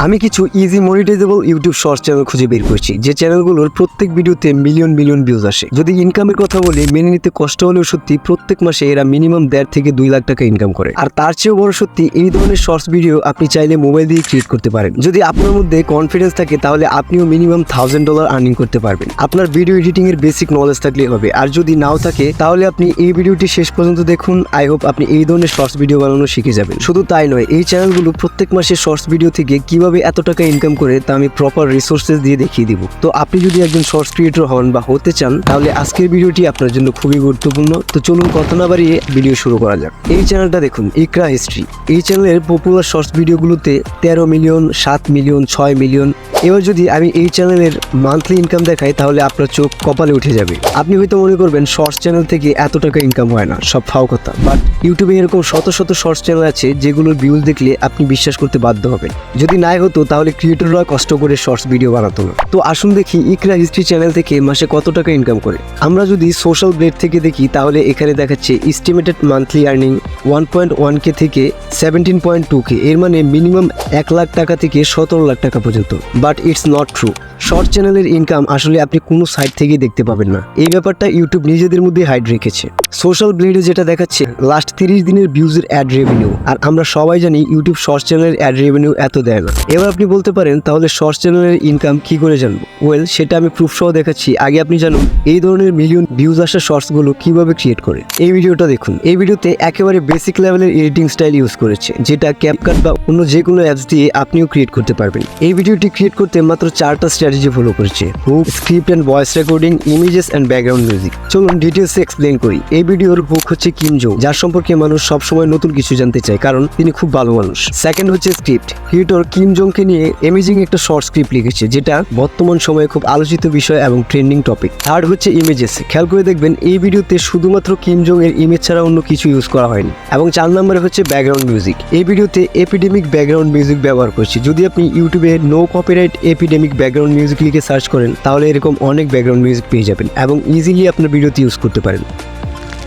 আমি কিছু easy মনিটাইজেবল YouTube shorts channel খুঁজে বের করছি, যে চ্যানেলগুলোর প্রত্যেক ভিডিওতে মিলিয়ন মিলিয়ন ভিউজ আসে। যদি ইনকামের কথা বলি, মেনে নিতে কষ্ট হলেও সত্যি প্রত্যেক মাসে এরা মিনিমাম 1.5 থেকে 2 লাখ টাকা ইনকাম করে। আর তার চেয়েও বড় সত্যি, এই ধরনের শর্টস ভিডিও আপনি চাইলে মোবাইল দিয়ে ক্রিয়েট করতে পারেন। যদি আপনার মধ্যে কনফিডেন্স থাকে তাহলে আপনিও মিনিমাম $1000 আর্নিং করতে পারবেন। আপনার ভিডিও এডিটিং এর বেসিক নলেজ থাকলে হবে, আর যদি নাও থাকে তাহলে আপনি এই ভিডিওটি শেষ পর্যন্ত দেখুন। আই হোপ আপনি এই ধরনের শর্টস ভিডিও বানানো শিখে যাবেন। শুধু তাই নয়, এই চ্যানেলগুলো প্রত্যেক মাসে শর্টস ভিডিও থেকে কিভাবে এত টাকা ইনকাম করে তা আমি প্রপার রিসোর্সেস দিয়ে দেখিয়ে দিব। তো আপনি যদি একজন শর্টস ক্রিয়েটর হন বা হতে চান, তাহলে আজকের ভিডিওটি আপনার জন্য খুবই গুরুত্বপূর্ণ। তো চলুন কথা না বাড়িয়ে ভিডিও শুরু করা যাক। এই চ্যানেলটা দেখুন, ইকরা হিস্ট্রি। এই চ্যানেলের পপুলার শর্টস ভিডিওগুলোতে 13 মিলিয়ন, 7 মিলিয়ন, 6 মিলিয়ন। এবার যদি আমি এই চ্যানেলের মান্থলি ইনকাম দেখাই তাহলে আপনার চোখ কপালে উঠে যাবে। আপনি হয়তো মনে করবেন শর্টস চ্যানেল থেকে এত টাকা ইনকাম হয় না, সব ফাও কথা। বাট ইউটিউবে এরকম শত শত শর্টস চ্যানেল আছে যেগুলোর ভিউজ দেখলে আপনি বিশ্বাস করতে বাধ্য হবেন। যদি নাই হতো তাহলে ক্রিয়েটররা কষ্ট করে শর্টস ভিডিও বানাতো না। তো আসুন দেখি ইকরা হিস্ট্রি চ্যানেল থেকে মাসে কত টাকা ইনকাম করে। আমরা যদি সোশ্যাল ব্লেড থেকে দেখি তাহলে এখানে দেখাচ্ছে এস্টিমেটেড মান্থলি আর্নিং 1.1K থেকে 17.2K। এর মানে মিনিমাম 1 লাখ টাকা থেকে 17 লাখ টাকা পর্যন্ত। But it's not true. Short চ্যানেলের ইনকাম আসলে আপনি কোনো সাইট থেকেই দেখতে পাবেন না। এই ব্যাপারটা ইউটিউব নিজেদের মধ্যে হাইড রেখেছে। সোশ্যাল ব্লেডে যেটা দেখাচ্ছে লাস্ট 30 দিনের ভিউজের অ্যাড রেভিনিউ, আর আমরা সবাই জানি ইউটিউব শর্টস চ্যানেলের অ্যাড রেভিনিউ এত দেয় না। এবার আপনি বলতে পারেন তাহলে শর্টস চ্যানেলের ইনকাম কি করে জানবো? ওয়েল, সেটা আমি প্রুফ সহ দেখাচ্ছি। আগে আপনি জানুন এই ধরনের মিলিয়ন ভিউজ আসা শর্টসগুলো কিভাবে ক্রিয়েট করে। এই ভিডিওটা দেখুন। এই ভিডিওতে একেবারে বেসিক লেভেলের এডিটিং স্টাইল ইউজ করেছে, যেটা ক্যাপকাট বা অন্য যে কোনো অ্যাপস দিয়ে আপনিও ক্রিয়েট করতে পারবেন। এই ভিডিওটি ক্রিয়েট করতে মাত্র 4টা স্ট্র্যাটেজি ফলো করেছে: hook, script and voice recording, images and background music. চলুন ডিটেলসে এক্সপ্লেন করি। এই ভিডিওর হুক হচ্ছে কিম জং, যার সম্পর্কে মানুষ সবসময় নতুন কিছু জানতে চায় কারণ তিনি খুব ভালো মানুষ। সেকেন্ড হচ্ছে স্ক্রিপ্ট। ক্রিয়েটর কিম জংকে নিয়ে অ্যামেজিং একটা শর্ট স্ক্রিপ্ট লিখেছে, যেটা বর্তমান সময়ে খুব আলোচিত বিষয় এবং ট্রেন্ডিং টপিক। থার্ড হচ্ছে ইমেজেস। খেয়াল করে দেখবেন এই ভিডিওতে শুধুমাত্র কিম জং এর ইমেজ ছাড়া অন্য কিছু ইউজ করা হয়নি। এবং 4 নম্বরে হচ্ছে ব্যাকগ্রাউন্ড মিউজিক। এই ভিডিওতে এপিডেমিক ব্যাকগ্রাউন্ড মিউজিক ব্যবহার করছি। যদি আপনি ইউটিউবে no copyright epidemic background music লিখে সার্চ করেন তাহলে এরকম অনেক ব্যাকগ্রাউন্ড মিউজিক পেয়ে যাবেন এবং ইজিলি আপনার ভিডিওতে ইউজ করতে পারেন।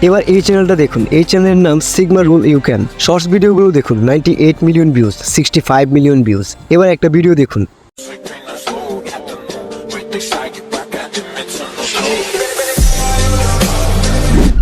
এবার এই চ্যানেলটা দেখুন। এই চ্যানেলের নাম sigma rule you can. Shorts ভিডিওগুলো দেখুন, 98 মিলিয়ন ভিউজ, 65 মিলিয়ন ভিউজ। এবার একটা ভিডিও দেখুন।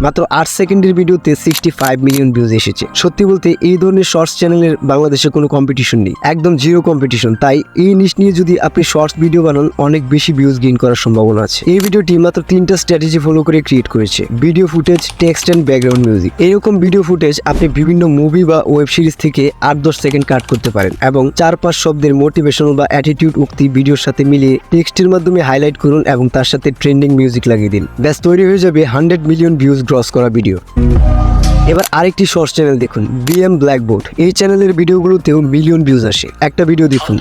মাত্র 8 সেকেন্ডের ভিডিওতে 65 মিলিয়ন ভিউজ এসেছে। সত্যি বলতে এই ধরনের শর্টস চ্যানেলের বাংলাদেশে কোনো কম্পিটিশন নেই, একদম জিরো কম্পিটিশন। তাই এই নিশ নিয়ে যদি আপনি শর্টস ভিডিও বানান, অনেক বেশি ভিউজ গেইন করার সম্ভাবনা আছে। এই ভিডিওটি মাত্র 3টা স্ট্র্যাটেজি ফলো করে ক্রিয়েট করেছে: video footage, text and background music. এইরকম ভিডিও ফুটেজ আপনি বিভিন্ন মুভি বা ওয়েব সিরিজ থেকে 8-10 সেকেন্ড কাট করতে পারেন এবং 4-5 শব্দের মোটিভেশনাল বা অ্যাটিটিউড উক্তি ভিডিওর সাথে মিলিয়ে টেক্সটের মাধ্যমে হাইলাইট করুন এবং তার সাথে ট্রেন্ডিং মিউজিক লাগিয়ে দিন। ব্যাস তৈরি হয়ে যাবে 100 মিলিয়ন ভিউজ ক্রস করা ভিডিও। এবার আরেকটি শর্টস চ্যানেল দেখুন, বিএম ব্ল্যাকবোর্ড। এই চ্যানেলের ভিডিওগুলোতেও মিলিয়ন ভিউজ আসে। একটা ভিডিও দেখুন।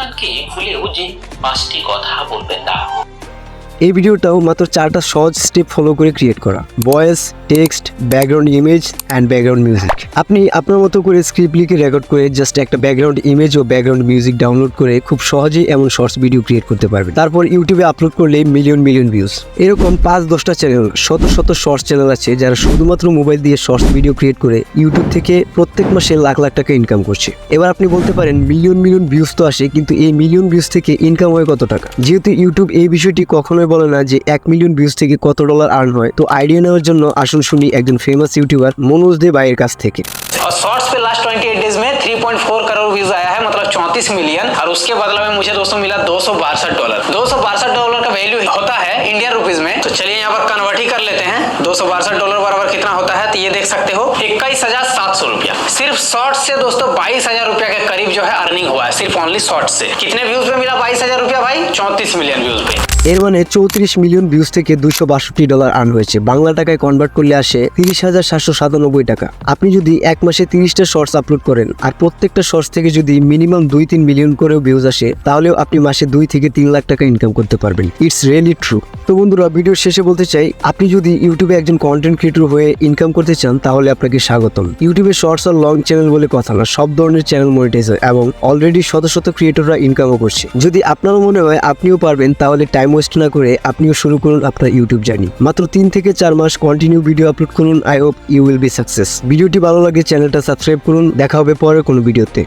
এই ভিডিওটাও মাত্র 4টা সহজ স্টেপ ফলো করে ক্রিয়েট করা: voice, text, background image and background music. আপনি আপনার মতো করে স্ক্রিপ্ট লিখে রেকর্ড করে জাস্ট একটা ব্যাকগ্রাউন্ড ইমেজ ও ব্যাকগ্রাউন্ড মিউজিক ডাউনলোড করে খুব সহজেই এমন শর্টস ভিডিও ক্রিয়েট করতে পারবেন। তারপর ইউটিউবে আপলোড করলে মিলিয়ন মিলিয়ন ভিউজ। এরকম 5-10টা চ্যানেল, শত শত শর্টস চ্যানেল আছে যারা শুধুমাত্র মোবাইল দিয়ে শর্টস ভিডিও ক্রিয়েট করে ইউটিউব থেকে প্রত্যেক মাসে লাখ লাখ টাকা ইনকাম করছে। এবার আপনি বলতে পারেন মিলিয়ন মিলিয়ন ভিউজ তো আসে, কিন্তু এই মিলিয়ন ভিউজ থেকে ইনকাম হয় কত টাকা? যেহেতু ইউটিউব এই বিষয়টি কখনোই বলে না যে 1 মিলিয়ন ভিউজ থেকে কত ডলার আর্ন হয়, তো আইডিয়া নেওয়ার জন্য আসুন শুনি একজন ফেমাস ইউটিউবার মনোজ দে ভাইয়ের কাছ থেকে। और शॉर्ट्स पे लास्ट 28 डेज में 3.4 करोड़ व्यूज आया है, मतलब 34 मिलियन। और उसके बदला में मुझे दोस्तों मिला $262। $262 का वैल्यू होता है इंडियन रुपीज में। तो चलिए यहाँ पर कन्वर्ट ही कर लेते हैं। $262 बराबर कितना होता है, तो ये देख सकते हो 21,700 रुपया। सिर्फ शॉर्ट्स से दोस्तों 22,000 रुपया के करीब जो है अर्निंग हुआ है, सिर्फ ओनली शॉर्ट्स से। कितने व्यूज पे मिला 22,000 रुपया भाई? 34 मिलियन व्यूज पे। এর মানে 34 মিলিয়ন ভিউজ থেকে $262 আর্ন হয়েছে। বাংলা টাকায় কনভার্ট করলে আসে 30,797 টাকা। আপনি যদি এক মাসে 30টা শর্টস আপলোড করেন আর প্রত্যেকটা শর্টস থেকে যদি মিনিমাম 2-3 মিলিয়ন করেও ভিউজ আসে, তাহলেও আপনি মাসে 2 থেকে 3 লাখ টাকা ইনকাম করতে পারবেন। It's really true. তো বন্ধুরা, ভিডিওর শেষে বলতে চাই, আপনি যদি ইউটিউবে একজন কন্টেন্ট ক্রিয়েটর হয়ে ইনকাম করতে চান তাহলে আপনাকে স্বাগতম। ইউটিউবে শর্টস আর লং চ্যানেল বলে কথা না, সব ধরনের চ্যানেল মনিটাইজ হয় এবং অলরেডি শত শত ক্রিয়েটররা ইনকামও করছে। যদি আপনারও মনে হয় আপনিও পারবেন, তাহলে টাইম ওয়েস্ট না করে আপনিও শুরু করুন আপনার ইউটিউব জার্নি। মাত্র 3 থেকে 4 মাস কন্টিনিউ ভিডিও আপলোড করুন। I hope you will be success. ভিডিওটি ভালো লাগে চ্যানেলটা সাবস্ক্রাইব করুন। দেখা হবে পরের কোনো ভিডিওতে।